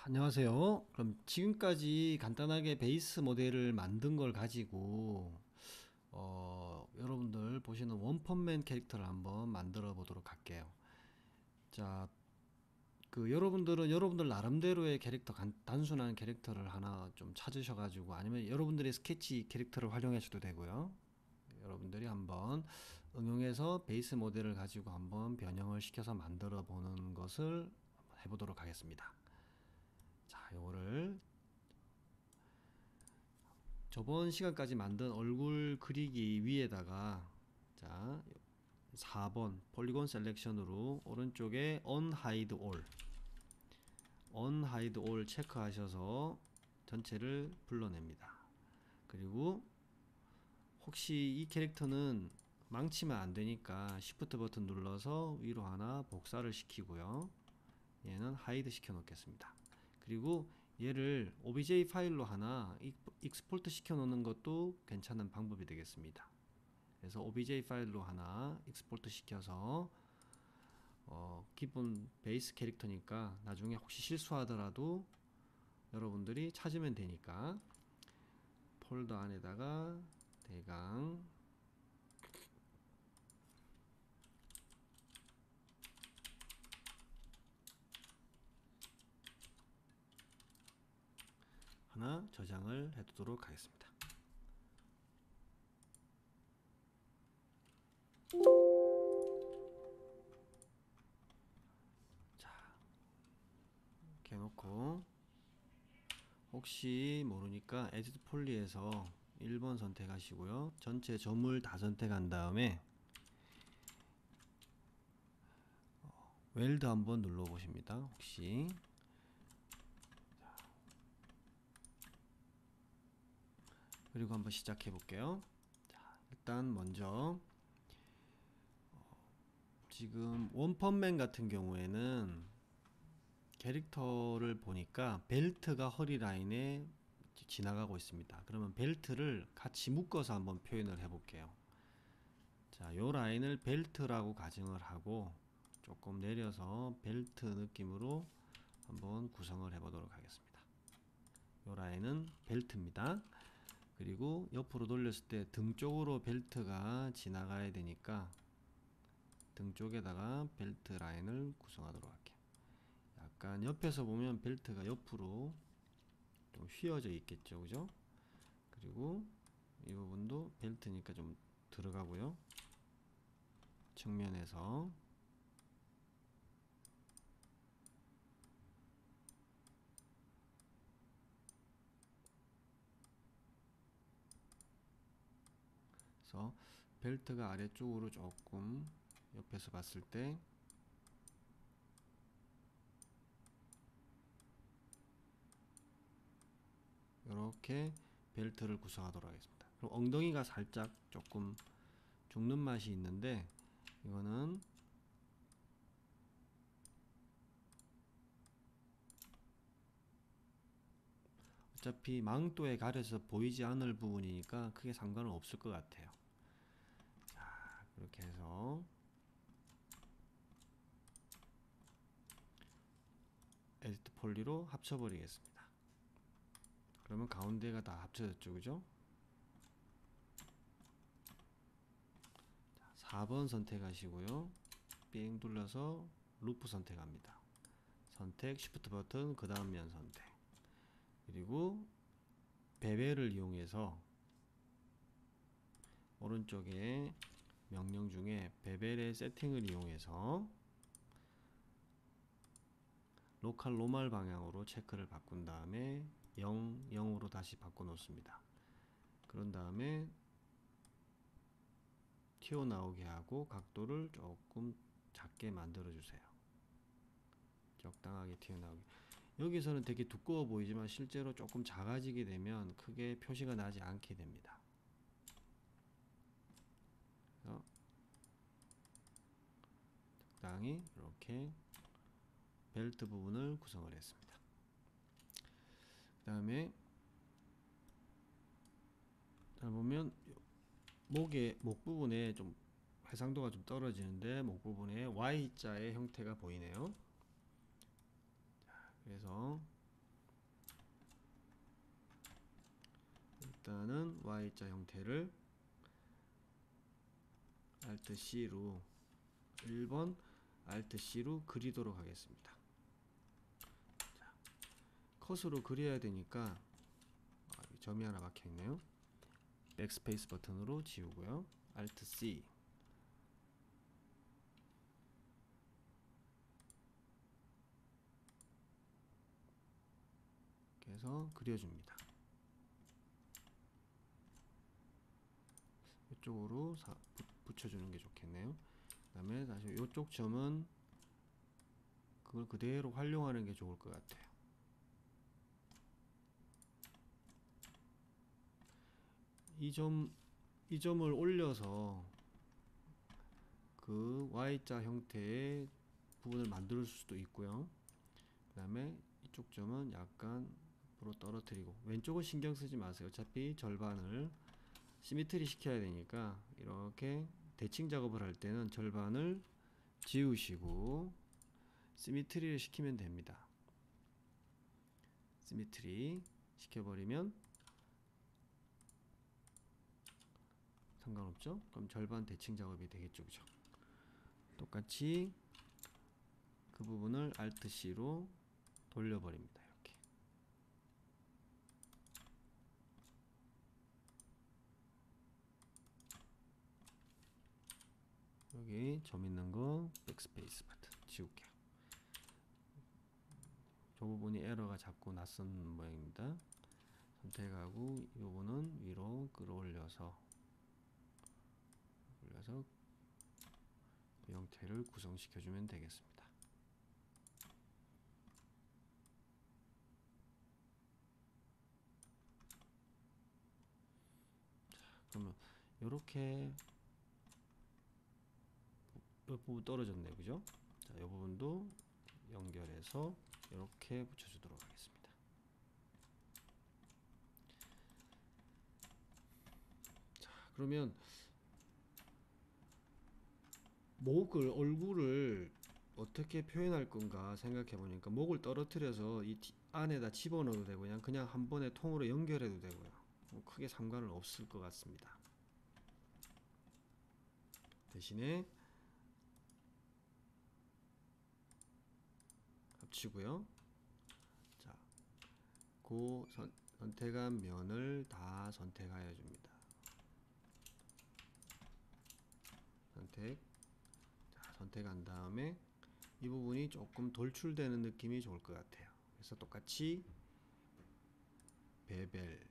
안녕하세요. 그럼 지금까지 간단하게 베이스 모델을 만든 걸 가지고 여러분들 보시는 원펀맨 캐릭터를 한번 만들어 보도록 할게요. 자, 여러분들은 여러분들 나름대로의 캐릭터, 단순한 캐릭터를 하나 좀 찾으셔가지고 아니면 여러분들의 스케치 캐릭터를 활용하셔도 되고요. 여러분들이 한번 응용해서 베이스 모델을 가지고 한번 변형을 시켜서 만들어 보는 것을 해보도록 하겠습니다. 자, 요거를 저번 시간까지 만든 얼굴 그리기 위에다가 자 4번 폴리곤 셀렉션으로 오른쪽에 Unhide All 체크하셔서 전체를 불러냅니다. 그리고 혹시 이 캐릭터는 망치면 안되니까 Shift 버튼 눌러서 위로 하나 복사를 시키고요. 얘는 하이드 시켜 놓겠습니다. 그리고 얘를 OBJ 파일로 하나 익스포트 시켜 놓는 것도 괜찮은 방법이 되겠습니다. 그래서 OBJ 파일로 하나 익스포트 시켜서 기본 베이스 캐릭터니까 나중에 혹시 실수하더라도 여러분들이 찾으면 되니까 폴더 안에다가 대강 하나 저장을 해두도록 하겠습니다. 자, 이렇게 해놓고 혹시 모르니까 에디트 폴리에서 1번 선택하시고요. 전체 점을 다 선택한 다음에 웰드 한번 눌러 보십니다. 혹시 그리고 한번 시작해 볼게요. 자, 일단 먼저 지금 원펀맨 같은 경우에는 캐릭터를 보니까 벨트가 허리 라인에 지나가고 있습니다. 그러면 벨트를 같이 묶어서 한번 표현을 해 볼게요. 자, 요 라인을 벨트라고 가정을 하고 조금 내려서 벨트 느낌으로 한번 구성을 해 보도록 하겠습니다. 요 라인은 벨트입니다. 그리고 옆으로 돌렸을 때 등 쪽으로 벨트가 지나가야 되니까 등 쪽에다가 벨트 라인을 구성하도록 할게요. 약간 옆에서 보면 벨트가 옆으로 좀 휘어져 있겠죠, 그죠? 그리고 이 부분도 벨트니까 좀 들어가고요. 측면에서 그래서 벨트가 아래쪽으로 조금 옆에서 봤을 때 이렇게 벨트를 구성하도록 하겠습니다. 그럼 엉덩이가 살짝 조금 죽는 맛이 있는데 이거는 어차피 망토에 가려서 보이지 않을 부분이니까 크게 상관은 없을 것 같아요. 자, 그렇게 해서 에디트 폴리로 합쳐버리겠습니다. 그러면 가운데가 다 합쳐졌죠, 그죠? 4번 선택하시고요. 삥 둘러서 루프 선택합니다. 선택, 쉬프트 버튼, 그 다음 면 선택. 그리고 베벨을 이용해서 오른쪽에 명령 중에 베벨의 세팅을 이용해서 로컬 노멀 방향으로 체크를 바꾼 다음에 0, 0으로 다시 바꿔 놓습니다. 그런 다음에 튀어나오게 하고 각도를 조금 작게 만들어 주세요. 적당하게 튀어나오게. 여기서는 되게 두꺼워 보이지만 실제로 조금 작아지게 되면 크게 표시가 나지 않게 됩니다. 적당히 이렇게 벨트 부분을 구성을 했습니다. 그 다음에 잘 보면 목 부분에 좀 해상도가 좀 떨어지는데 목 부분에 Y자의 형태가 보이네요. 그래서 일단은 Y자 형태를 Alt C로 1번 Alt C로 그리도록 하겠습니다. 자, 컷으로 그려야 되니까 점이 하나 박혀 있네요. 백스페이스 버튼으로 지우고요. Alt C. 그래서 그려줍니다. 이쪽으로 붙여주는 게 좋겠네요. 그 다음에 다시 이쪽 점은 그걸 그대로 활용하는 게 좋을 것 같아요. 이 점을 올려서 그 Y자 형태의 부분을 만들 수도 있고요. 그 다음에 이쪽 점은 약간 앞으로 떨어뜨리고, 왼쪽은 신경 쓰지 마세요. 어차피 절반을 시미트리 시켜야 되니까 이렇게 대칭 작업을 할 때는 절반을 지우시고 시미트리를 시키면 됩니다. 시미트리 시켜버리면 상관없죠? 그럼 절반 대칭 작업이 되겠죠, 그죠? 똑같이 그 부분을 Alt C로 돌려버립니다. 이렇게. 여기 점 있는 거 백스페이스 버튼 지울게요. 저 부분이 에러가 자꾸 낯선 모양입니다. 선택하고 이 부분은 위로 끌어올려서 그 형태를 구성시켜주면 되겠습니다. 그러면 이렇게 이 부분 떨어졌네, 그죠? 자, 이 부분도 연결해서 이렇게 붙여주도록 하겠습니다. 자, 그러면 얼굴을 어떻게 표현할 건가 생각해 보니까 목을 떨어뜨려서 이 안에다 집어넣어도 되고 그냥 한 번에 통으로 연결해도 되고요. 뭐 크게 상관은 없을 것 같습니다. 대신에 합치고요. 자, 그 선택한 면을 다 선택하여 줍니다. 선택한 다음에 이 부분이 조금 돌출되는 느낌이 좋을 것 같아요. 그래서 똑같이 베벨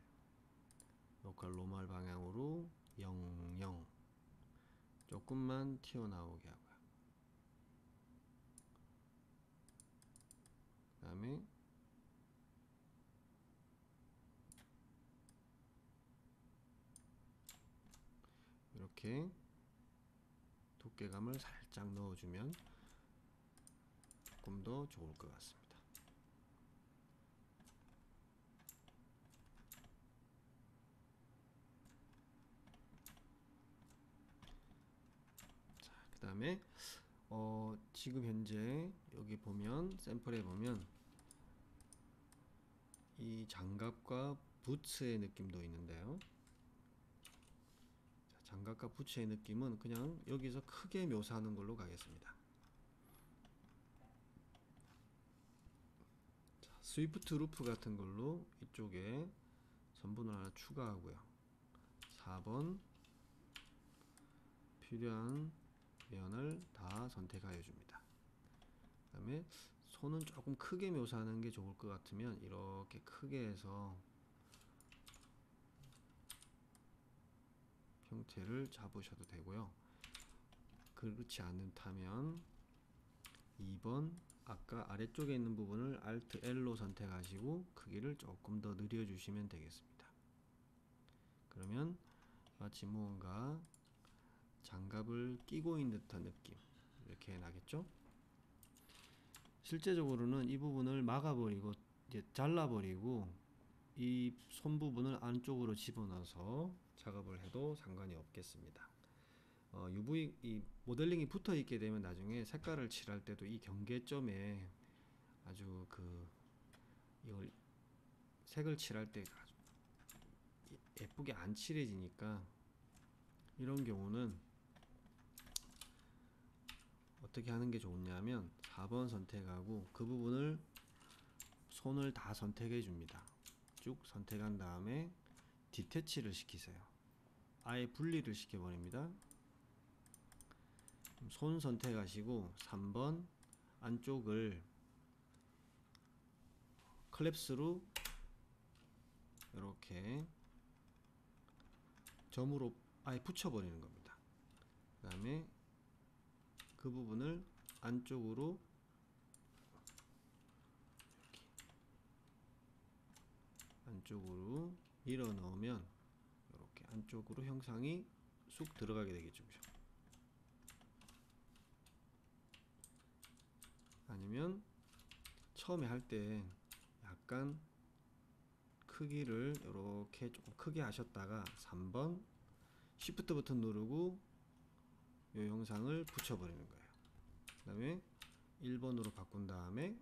로컬 노멀 방향으로 00 조금만 튀어나오게 하고요. 그 다음에 이렇게 두께감을 살짝 넣어주면 조금 더 좋을 것 같습니다. 자, 그 다음에 지금 현재 여기 보면 샘플에 보면 이 장갑과 부츠의 느낌도 있는데요. 자, 장갑과 부츠의 느낌은 그냥 여기서 크게 묘사하는 걸로 가겠습니다. 자, 스위프트 루프 같은 걸로 이쪽에 선분을 하나 추가하고요. 4번 필요한 면을 다 선택하여 줍니다. 그 다음에 손은 조금 크게 묘사하는 게 좋을 것 같으면 이렇게 크게 해서 형태를 잡으셔도 되고요. 그렇지 않다면 2번 아까 아래쪽에 있는 부분을 Alt L로 선택하시고 크기를 조금 더 늘려주시면 되겠습니다. 그러면 마치 무언가 장갑을 끼고 있는 듯한 느낌 이렇게 나겠죠? 실제적으로는 이 부분을 막아버리고 이제 잘라버리고 이 손 부분을 안쪽으로 집어넣어서 작업을 해도 상관이 없겠습니다. UV 이 모델링이 붙어 있게 되면 나중에 색깔을 칠할 때도 이 경계점에 아주 이걸 색을 칠할 때 예쁘게 안 칠해지니까 이런 경우는 어떻게 하는 게 좋냐면 4번 선택하고 그 부분을 손을 다 선택해 줍니다. 쭉 선택한 다음에 디태치를 시키세요. 아예 분리를 시켜 버립니다. 손 선택하시고 3번 안쪽을 클랩스로 이렇게 점으로 아예 붙여버리는 겁니다. 그 다음에 그 부분을 안쪽으로 밀어 넣으면 이렇게 안쪽으로 형상이 쑥 들어가게 되겠죠. 그죠? 아니면 처음에 할 때 약간 크기를 이렇게 조금 크게 하셨다가 3번 Shift 버튼 누르고 이 형상을 붙여버리는 거예요. 그 다음에 1번으로 바꾼 다음에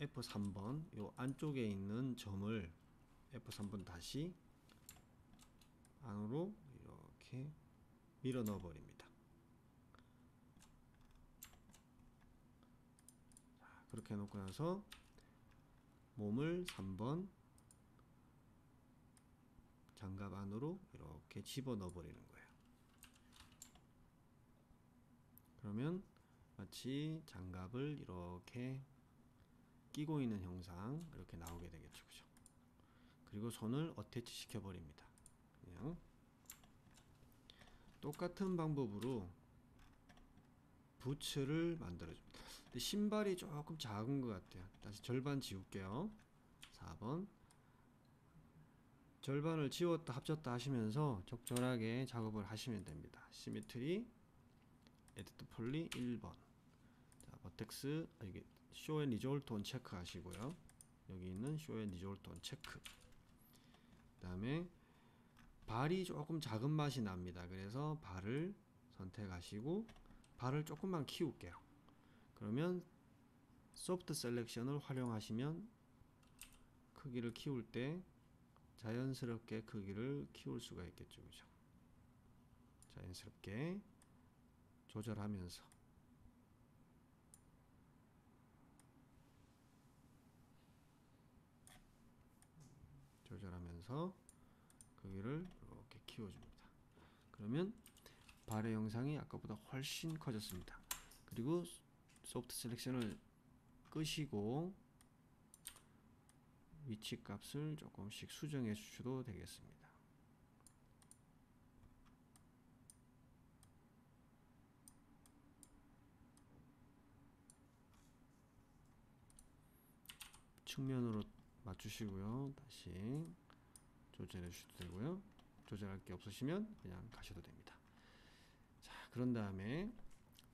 F3번 요 안쪽에 있는 점을 F3번 다시 안으로 이렇게 밀어 넣어 버립니다. 그렇게 해놓고 나서 몸을 3번 장갑 안으로 이렇게 집어 넣어 버리는 거예요. 그러면 마치 장갑을 이렇게 끼고 있는 형상 이렇게 나오게 되겠죠. 그죠? 그리고 손을 어태치 시켜 버립니다. 그냥 똑같은 방법으로 부츠를 만들어줍니다. 근데 신발이 조금 작은 것 같아요. 다시 절반 지울게요. 4번 절반을 지웠다 합쳤다 하시면서 적절하게 작업을 하시면 됩니다. 시미트리 에디트 폴리 1번 자, 버텍스 이게 쇼 앤 리졸트 온 체크 하시고요. 여기 있는 쇼 앤 리졸트 온 체크. 그 다음에 발이 조금 작은 맛이 납니다. 그래서 발을 선택하시고 발을 조금만 키울게요. 그러면 소프트 셀렉션을 활용하시면 크기를 키울 때 자연스럽게 크기를 키울 수가 있겠죠. 그죠? 자연스럽게 조절하면서 크기를 이렇게 키워줍니다. 그러면 발의 영상이 아까보다 훨씬 커졌습니다. 그리고 소프트 셀렉션을 끄시고 위치 값을 조금씩 수정해 주셔도 되겠습니다. 측면으로 맞추시고요. 다시 조절해 주셔도 되고요. 조절할 게 없으시면 그냥 가셔도 됩니다. 자, 그런 다음에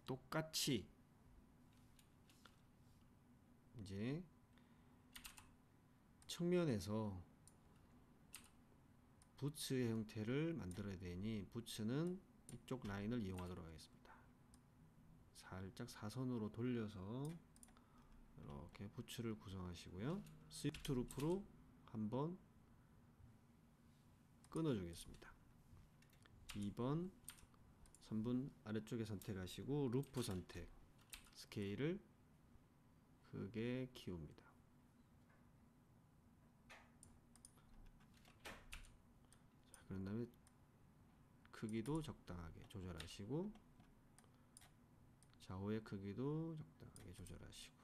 똑같이 이제 측면에서 부츠의 형태를 만들어야 되니 부츠는 이쪽 라인을 이용하도록 하겠습니다. 살짝 사선으로 돌려서 이렇게 부츠를 구성하시고요. 스위프트 루프로 한번 끊어주겠습니다. 2번 3분 아래쪽에 선택하시고 루프 선택 스케일을 크게 키웁니다. 자, 그런 다음에 크기도 적당하게 조절하시고 좌우의 크기도 적당하게 조절하시고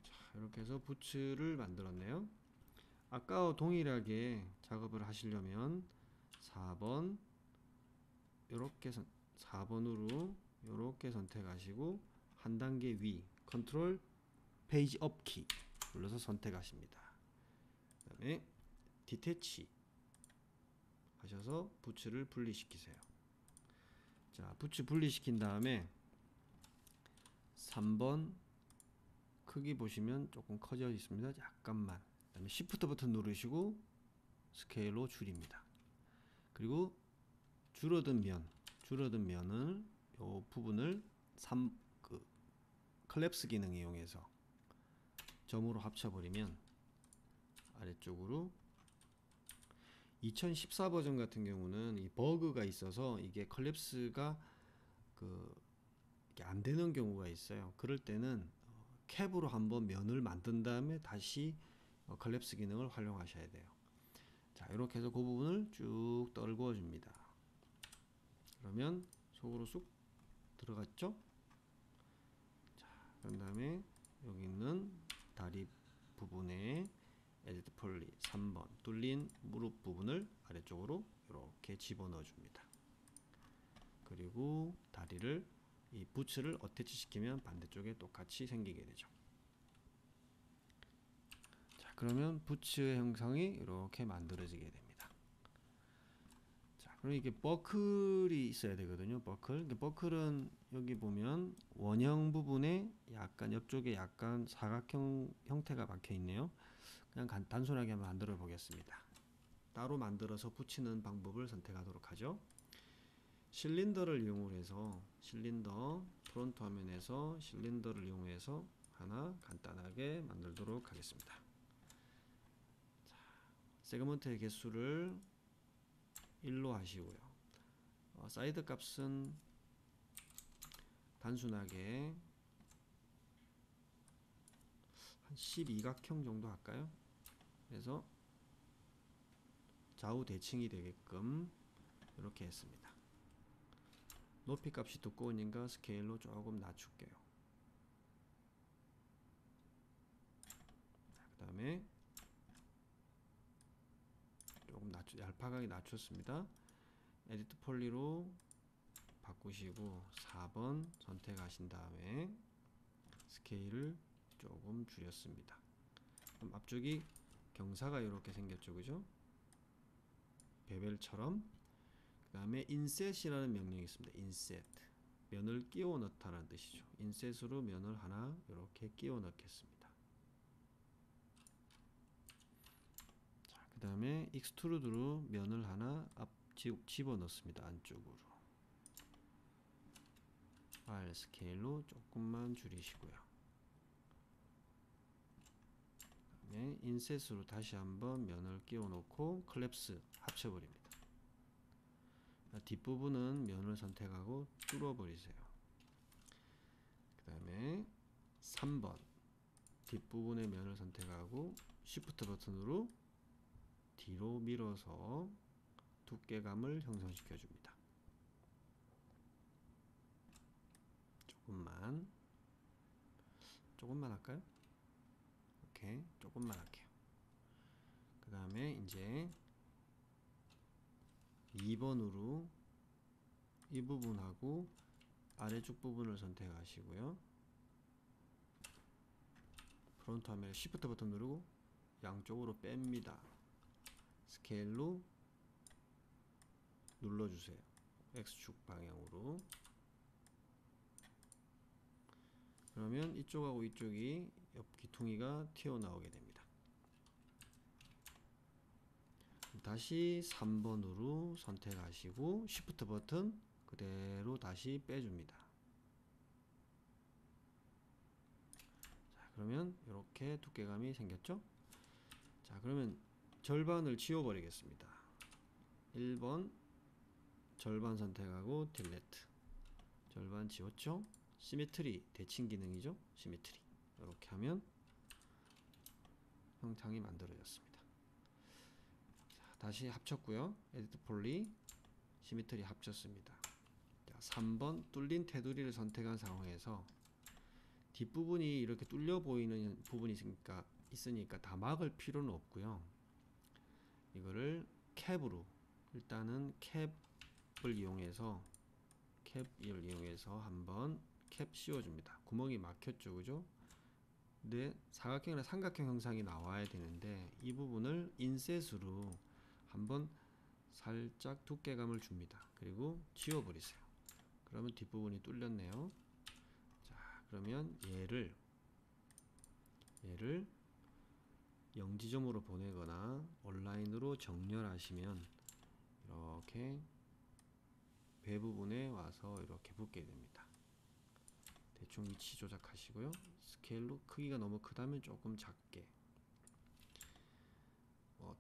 자, 이렇게 해서 부츠를 만들었네요. 아까와 동일하게 작업을 하시려면 4번 이렇게 4번으로 이렇게 선택하시고 한 단계 위 컨트롤 페이지 업 키 눌러서 선택하십니다. 그 다음에 디태치 하셔서 부츠를 분리시키세요. 자, 부츠 분리시킨 다음에 3번 크기 보시면 조금 커져 있습니다. 약간만. 그 다음에 Shift 버튼 누르시고 스케일로 줄입니다. 그리고 줄어든 면을 요 부분을 클랩스 기능 이용해서 점으로 합쳐버리면 아래쪽으로 2014 버전 같은 경우는 이 버그가 있어서 이게 컬랩스가 안 되는 경우가 있어요. 그럴 때는 캡으로 한번 면을 만든 다음에 다시 컬랩스 기능을 활용하셔야 돼요. 자, 이렇게 해서 그 부분을 쭉 떨구어 줍니다. 그러면 속으로 쑥 들어갔죠? 자, 그런 다음에 여기 있는 다리 부분에 에디트 폴리 3번 뚫린 무릎 부분을 아래쪽으로 이렇게 집어넣어 줍니다. 그리고 다리를 이 부츠를 어태치 시키면 반대쪽에 똑같이 생기게 되죠. 자, 그러면 부츠의 형상이 이렇게 만들어지게 됩니다. 자, 그럼 이게 버클이 있어야 되거든요. 버클은 여기 보면 원형 부분에 약간 옆쪽에 약간 사각형 형태가 박혀 있네요. 그냥 단순하게 한번 만들어 보겠습니다. 따로 만들어서 붙이는 방법을 선택하도록 하죠. 실린더를 이용해서 프론트 화면에서 실린더를 이용해서 하나 간단하게 만들도록 하겠습니다. 자, 세그먼트의 개수를 1로 하시고요. 사이드 값은 단순하게 한 12각형 정도 할까요? 그래서 좌우 대칭이 되게끔 이렇게 했습니다. 높이 값이 두꺼우니까 스케일로 조금 낮출게요. 그 다음에 조금 얄팍하게 낮췄습니다. 에디트 폴리로 바꾸시고 4번 선택하신 다음에 스케일을 조금 줄였습니다. 그럼 앞쪽이 경사가 이렇게 생겼죠, 그죠? 베벨처럼. 그 다음에 인셋이라는 명령이 있습니다. 인셋, 면을 끼워 넣다라는 뜻이죠. 인셋으로 면을 하나 이렇게 끼워 넣겠습니다. 자, 그 다음에 익스트루드로 면을 하나 집어 넣습니다. 안쪽으로. R 스케일로 조금만 줄이시고요. 그 다음에 인셋으로 다시 한번 면을 끼워 넣고 클랩스 합쳐버립니다. 뒷부분은 면을 선택하고 뚫어버리세요. 그 다음에 3번 뒷부분의 면을 선택하고 Shift 버튼으로 뒤로 밀어서 두께감을 형성시켜 줍니다. 조금만 할까요? 오케이, 조금만 할게요. 그 다음에 이제 2번으로 이 부분하고 아래쪽 부분을 선택하시고요. 프론트 화면에 Shift 버튼 누르고 양쪽으로 뺍니다. 스케일로 눌러주세요. X축 방향으로. 그러면 이쪽하고 이쪽이 옆 귀퉁이가 튀어나오게 됩니다. 다시 3번으로 선택하시고 Shift 버튼 그대로 다시 빼줍니다. 자, 그러면 이렇게 두께감이 생겼죠? 자, 그러면 절반을 지워버리겠습니다. 1번 절반 선택하고 딜레트. 절반 지웠죠? 시메트리 대칭 기능이죠? 시메트리. 이렇게 하면 형상이 만들어졌습니다. 자, 다시 합쳤고요. 에디트 폴리 시메트리 합쳤습니다. 자, 3번 뚫린 테두리를 선택한 상황에서 뒷부분이 이렇게 뚫려 보이는 부분이 있으니까 다 막을 필요는 없고요. 이거를 캡으로 일단은 캡을 이용해서 한번 캡 씌워줍니다. 구멍이 막혔죠, 그죠? 근데 사각형이나 삼각형 형상이 나와야 되는데 이 부분을 인셋으로 한번 살짝 두께감을 줍니다. 그리고 지워버리세요. 그러면 뒷부분이 뚫렸네요. 자, 그러면 얘를 0지점으로 보내거나 온라인으로 정렬하시면 이렇게 배 부분에 와서 이렇게 붙게 됩니다. 대충 위치 조작하시고요. 스케일로 크기가 너무 크다면 조금 작게.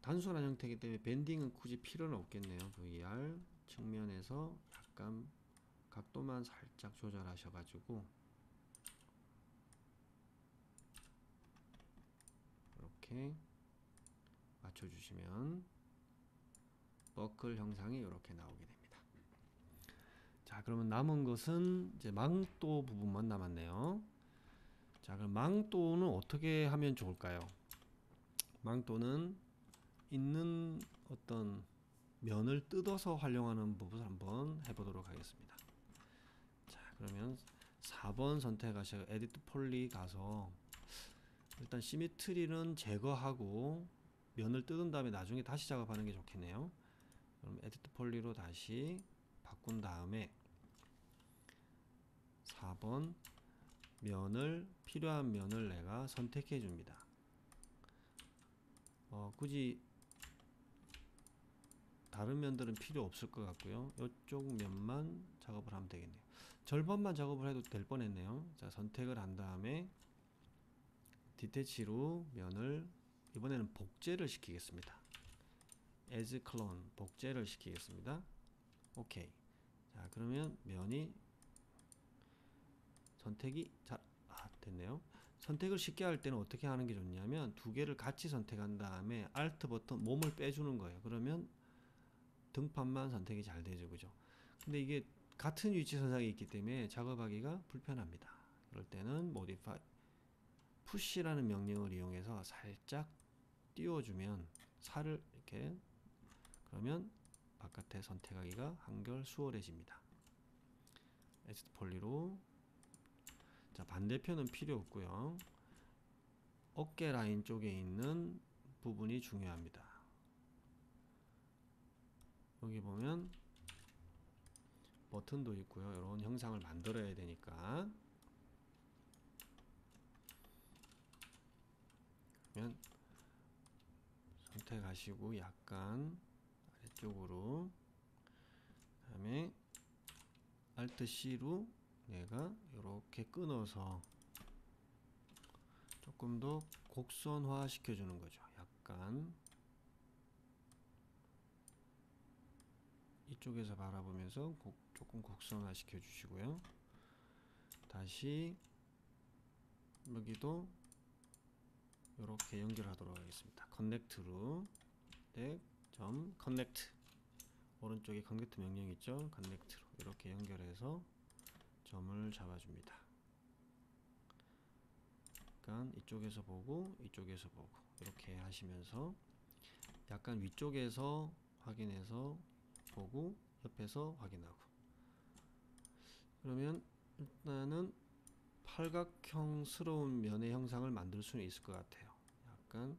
단순한 형태이기 때문에 밴딩은 굳이 필요는 없겠네요. VR 측면에서 약간 각도만 살짝 조절하셔가지고 이렇게 맞춰주시면 버클 형상이 이렇게 나오게 됩니다. 자, 그러면 남은 것은 이제 망토 부분만 남았네요. 자, 그럼 망토는 어떻게 하면 좋을까요? 망토는 있는 어떤 면을 뜯어서 활용하는 부분을 한번 해보도록 하겠습니다. 자, 그러면 4번 선택하셔서 에디트 폴리 가서 일단 시미트리는 제거하고 면을 뜯은 다음에 나중에 다시 작업하는 게 좋겠네요. 그럼 에디트 폴리로 다시 바꾼 다음에 4번 면을 필요한 면을 내가 선택해 줍니다. 굳이 다른 면들은 필요 없을 것 같고요. 이쪽 면만 작업을 하면 되겠네요. 절반만 작업을 해도 될 뻔했네요. 자, 선택을 한 다음에 디태치로 면을 이번에는 복제를 시키겠습니다. as clone 복제를 시키겠습니다. 오케이. 자, 그러면 면이 선택이 잘 됐네요. 선택을 쉽게 할 때는 어떻게 하는 게 좋냐면 두 개를 같이 선택한 다음에 Alt 버튼 몸을 빼주는 거예요. 그러면 등판만 선택이 잘 되죠, 그죠? 근데 이게 같은 위치 선상에 있기 때문에 작업하기가 불편합니다. 그럴 때는 modify push라는 명령을 이용해서 살짝 띄워주면 살을 이렇게 그러면 바깥에 선택하기가 한결 수월해집니다. 에디트 폴리로 자, 반대편은 필요 없고요. 어깨 라인 쪽에 있는 부분이 중요합니다. 여기 보면 버튼도 있고요. 이런 형상을 만들어야 되니까 그러면 선택하시고 약간 아래쪽으로 그다음에 Alt C로 내가 이렇게 끊어서 조금 더 곡선화 시켜주는 거죠. 약간 이쪽에서 바라보면서 조금 곡선화 시켜주시고요. 다시 여기도 이렇게 연결하도록 하겠습니다. 커넥트로 커넥트 오른쪽에 커넥트 명령 있죠? 커넥트로 이렇게 연결해서 점을 잡아줍니다. 약간 이쪽에서 보고 이쪽에서 보고 이렇게 하시면서 약간 위쪽에서 확인해서 보고 옆에서 확인하고 그러면 일단은 팔각형스러운 면의 형상을 만들 수는 있을 것 같아요. 약간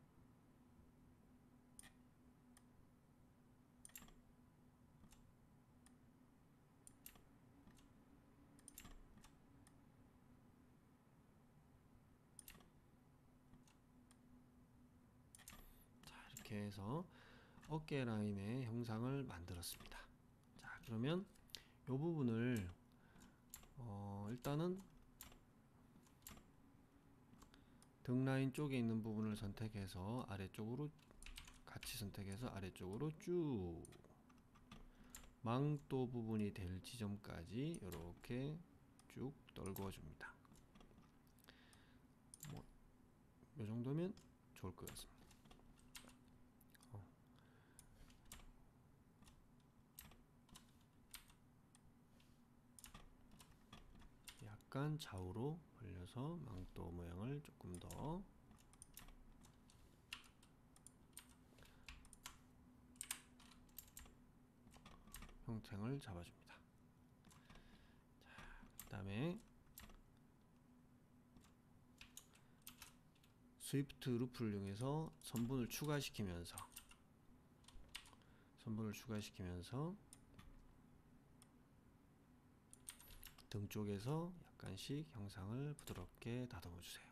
자, 이렇게 해서 어깨 라인의 형상을 만들었습니다. 자, 그러면 이 부분을 일단은 등 라인 쪽에 있는 부분을 선택해서 아래쪽으로 같이 선택해서 아래쪽으로 쭉 망토 부분이 될 지점까지 이렇게 쭉 떨궈 줍니다. 이 정도면 좋을 것 같습니다. 약간 좌우로 벌려서 망토 모양을 조금 더 형태를 잡아줍니다. 그 다음에 스위프트 루프를 이용해서 선분을 추가시키면서 등 쪽에서 약간씩 형상을 부드럽게 다듬어 주세요.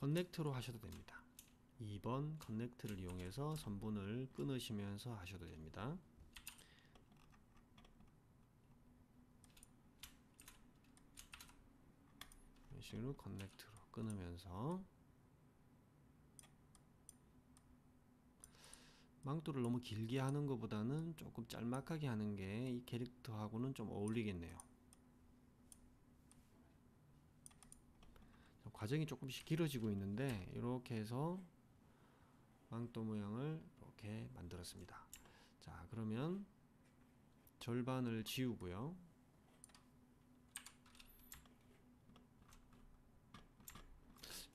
커넥트로 하셔도 됩니다. 2번 커넥트를 이용해서 선분을 끊으시면서 하셔도 됩니다. 이런 식으로 커넥트로 끊으면서 망토를 너무 길게 하는 것보다는 조금 짤막하게 하는 게 이 캐릭터하고는 좀 어울리겠네요. 과정이 조금씩 길어지고 있는데 이렇게 해서 망토 모양을 이렇게 만들었습니다. 자, 그러면 절반을 지우고요.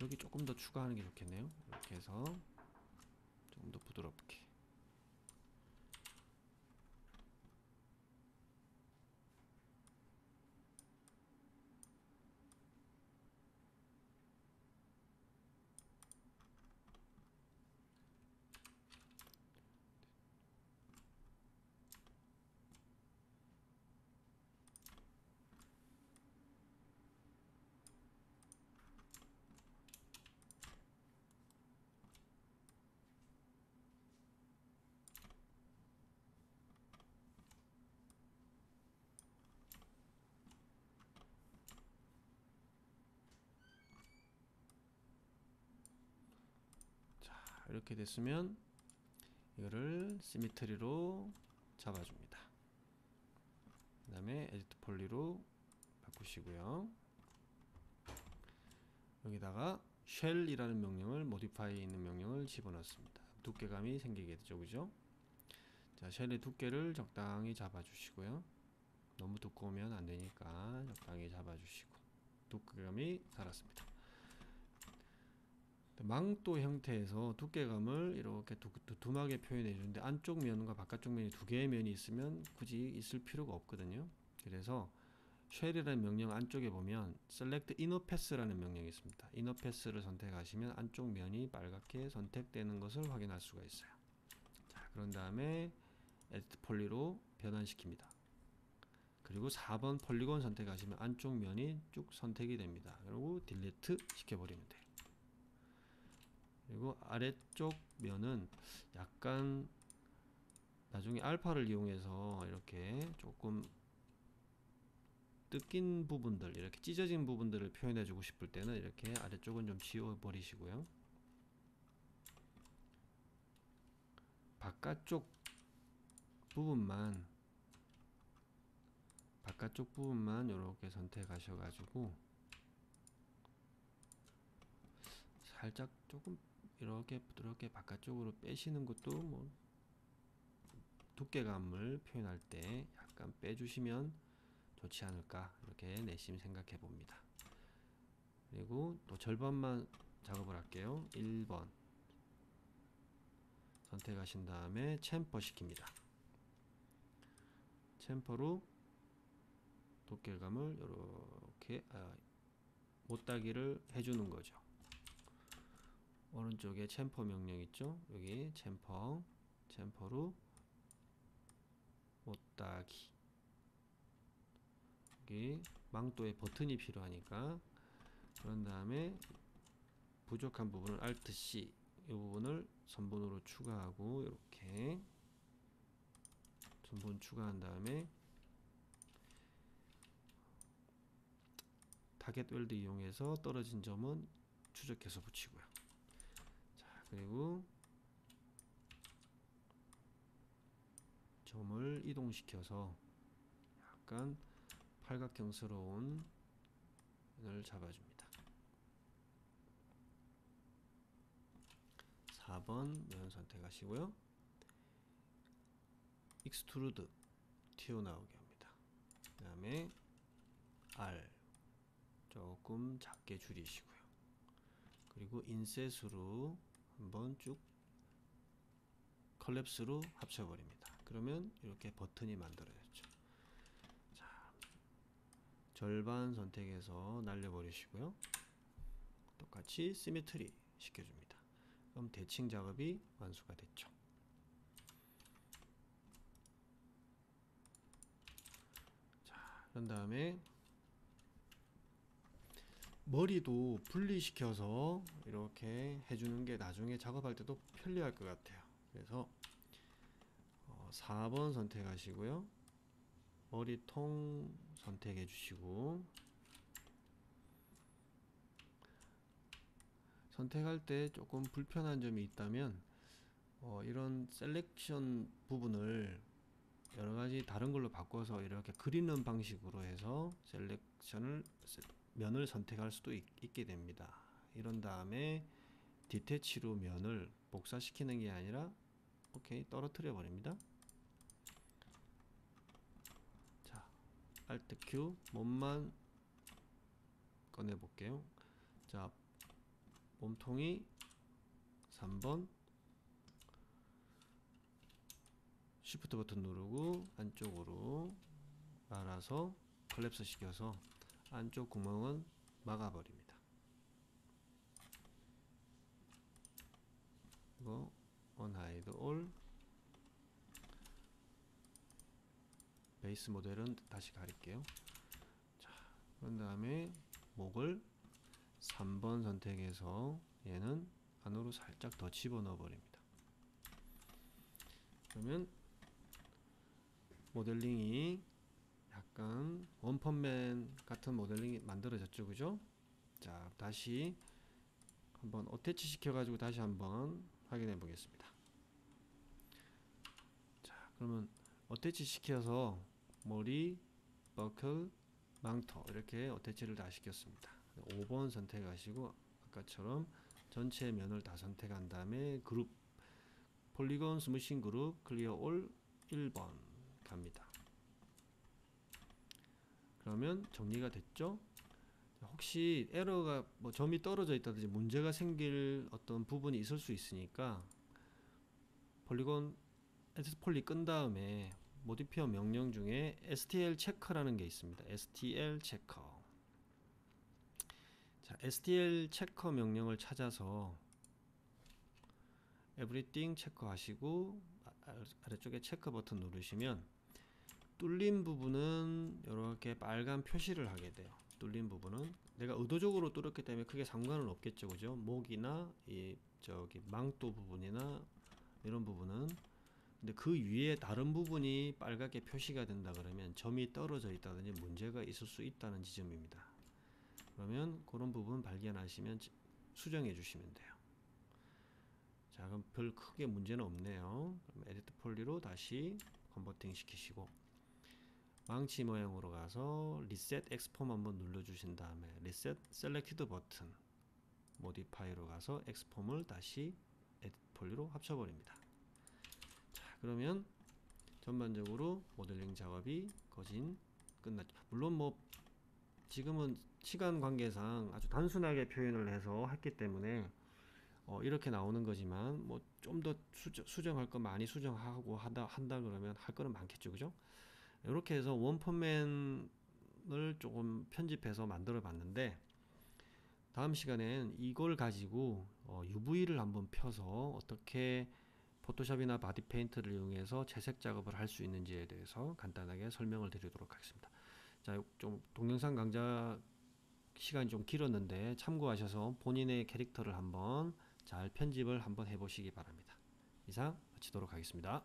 여기 조금 더 추가하는 게 좋겠네요. 이렇게 해서 조금 더 부드럽게. 이렇게 됐으면 이거를 시미트리로 잡아줍니다. 그 다음에 에디트 폴리로 바꾸시고요. 여기다가 쉘이라는 명령을 모디파이에 있는 명령을 집어넣습니다. 두께감이 생기게 되죠, 그죠? 자, 쉘의 두께를 적당히 잡아주시고요. 너무 두꺼우면 안 되니까 적당히 잡아주시고 두께감이 살았습니다. 망토 형태에서 두께감을 이렇게 두툼하게 표현해 주는데 안쪽 면과 바깥쪽 면이 두 개의 면이 있으면 굳이 있을 필요가 없거든요. 그래서 쉘이라는 명령 안쪽에 보면 select inner pass라는 명령이 있습니다. inner pass를 선택하시면 안쪽 면이 빨갛게 선택되는 것을 확인할 수가 있어요. 자, 그런 다음에 edit 폴리로 변환시킵니다. 그리고 4번 폴리곤 선택하시면 안쪽 면이 쭉 선택이 됩니다. 그리고 딜리트 시켜버리면 돼요. 그리고 아래쪽 면은 약간 나중에 알파를 이용해서 이렇게 조금 뜯긴 부분들, 이렇게 찢어진 부분들을 표현해 주고 싶을 때는 이렇게 아래쪽은 좀 지워 버리시고요. 바깥쪽 부분만 이렇게 선택하셔 가지고 살짝 조금 이렇게 부드럽게 바깥쪽으로 빼시는 것도 뭐 두께감을 표현할 때 약간 빼주시면 좋지 않을까, 이렇게 내심 생각해 봅니다. 그리고 또 절반만 작업을 할게요. 1번 선택하신 다음에 챔퍼 시킵니다. 챔퍼로 두께감을 이렇게 못따기를 해주는 거죠. 오른쪽에 챔퍼 명령 있죠? 여기 챔퍼로 못따기. 여기 망토에 버튼이 필요하니까, 그런 다음에 부족한 부분을 Alt C, 이 부분을 선분으로 추가하고 이렇게 선분 추가한 다음에 타겟 웰드 이용해서 떨어진 점은 추적해서 붙이고요. 자, 그리고 점을 이동시켜서 약간 팔각형스러운 면을 잡아줍니다. 4번 면 선택하시고요. 익스트루드 튀어나오게 합니다. 그 다음에 R 조금 작게 줄이시고요. 그리고 인셋으로 한번 쭉 컬랩스로 합쳐버립니다. 그러면 이렇게 버튼이 만들어졌죠. 자, 절반 선택해서 날려버리시고요. 똑같이 시메트리 시켜줍니다. 그럼 대칭 작업이 완수가 됐죠. 자, 그런 다음에 머리도 분리시켜서 이렇게 해주는 게 나중에 작업할 때도 편리할 것 같아요. 그래서 4번 선택하시고요. 머리통 선택해 주시고, 선택할 때 조금 불편한 점이 있다면 이런 셀렉션 부분을 여러가지 다른 걸로 바꿔서 이렇게 그리는 방식으로 해서 면을 선택할 수도 있게 됩니다. 이런 다음에 디태치로 면을 복사시키는 게 아니라 오케이 떨어뜨려 버립니다. 자, Alt Q 몸만 꺼내 볼게요. 자, 몸통이 3번 Shift 버튼 누르고 안쪽으로 말아서 컬랩스 시켜서 안쪽 구멍은 막아버립니다. 이거 Unhide All. 베이스 모델은 다시 가릴게요. 자, 그런 다음에 목을 3번 선택해서 얘는 안으로 살짝 더 집어넣어 버립니다. 그러면 모델링이 약간 원펀맨 같은 모델링이 만들어졌죠, 그죠? 자, 다시 한번 어태치 시켜가지고 다시 한번 확인해 보겠습니다. 자, 그러면 어태치 시켜서 머리, 버클, 망토 이렇게 어태치를 다 시켰습니다. 5번 선택하시고 아까처럼 전체 면을 다 선택한 다음에 그룹 폴리곤 스무싱 그룹 클리어 올 1번 갑니다. 그러면 정리가 됐죠? 혹시 에러가 뭐 점이 떨어져 있다든지 문제가 생길 어떤 부분이 있을 수 있으니까 폴리곤 에디트 끈 다음에 모디피어 명령 중에 STL 체커라는 게 있습니다. STL 체커. 자, STL 체커 명령을 찾아서 everything 체크하시고 아래쪽에 체크 버튼 누르시면 뚫린 부분은 이렇게 빨간 표시를 하게 돼요. 뚫린 부분은 내가 의도적으로 뚫었기 때문에 크게 상관은 없겠죠, 그죠? 목이나 이 저기 망토 부분이나 이런 부분은. 근데 그 위에 다른 부분이 빨갛게 표시가 된다 그러면 점이 떨어져 있다든지 문제가 있을 수 있다는 지점입니다. 그러면 그런 부분 발견하시면 수정해 주시면 돼요. 자, 그럼 별 크게 문제는 없네요. 그럼 에디트 폴리로 다시 컨버팅 시키시고 망치 모양으로 가서 리셋 엑스폼 한번 눌러주신 다음에 리셋 셀렉티드 버튼 모디파이로 가서 엑스폼을 다시 에디트 폴리로 합쳐버립니다. 자, 그러면 전반적으로 모델링 작업이 거진 끝났죠. 물론 뭐 지금은 시간 관계상 아주 단순하게 표현을 해서 했기 때문에 이렇게 나오는 거지만 뭐 좀 더 수정할 거 많이 수정하고 한다 그러면 할 거는 많겠죠, 그죠? 이렇게 해서 원펀맨을 조금 편집해서 만들어 봤는데 다음 시간엔 이걸 가지고 UV를 한번 펴서 어떻게 포토샵이나 바디 페인트를 이용해서 채색 작업을 할 수 있는지에 대해서 간단하게 설명을 드리도록 하겠습니다. 자, 좀 동영상 강좌 시간이 좀 길었는데 참고하셔서 본인의 캐릭터를 한번 잘 편집을 한번 해보시기 바랍니다. 이상 마치도록 하겠습니다.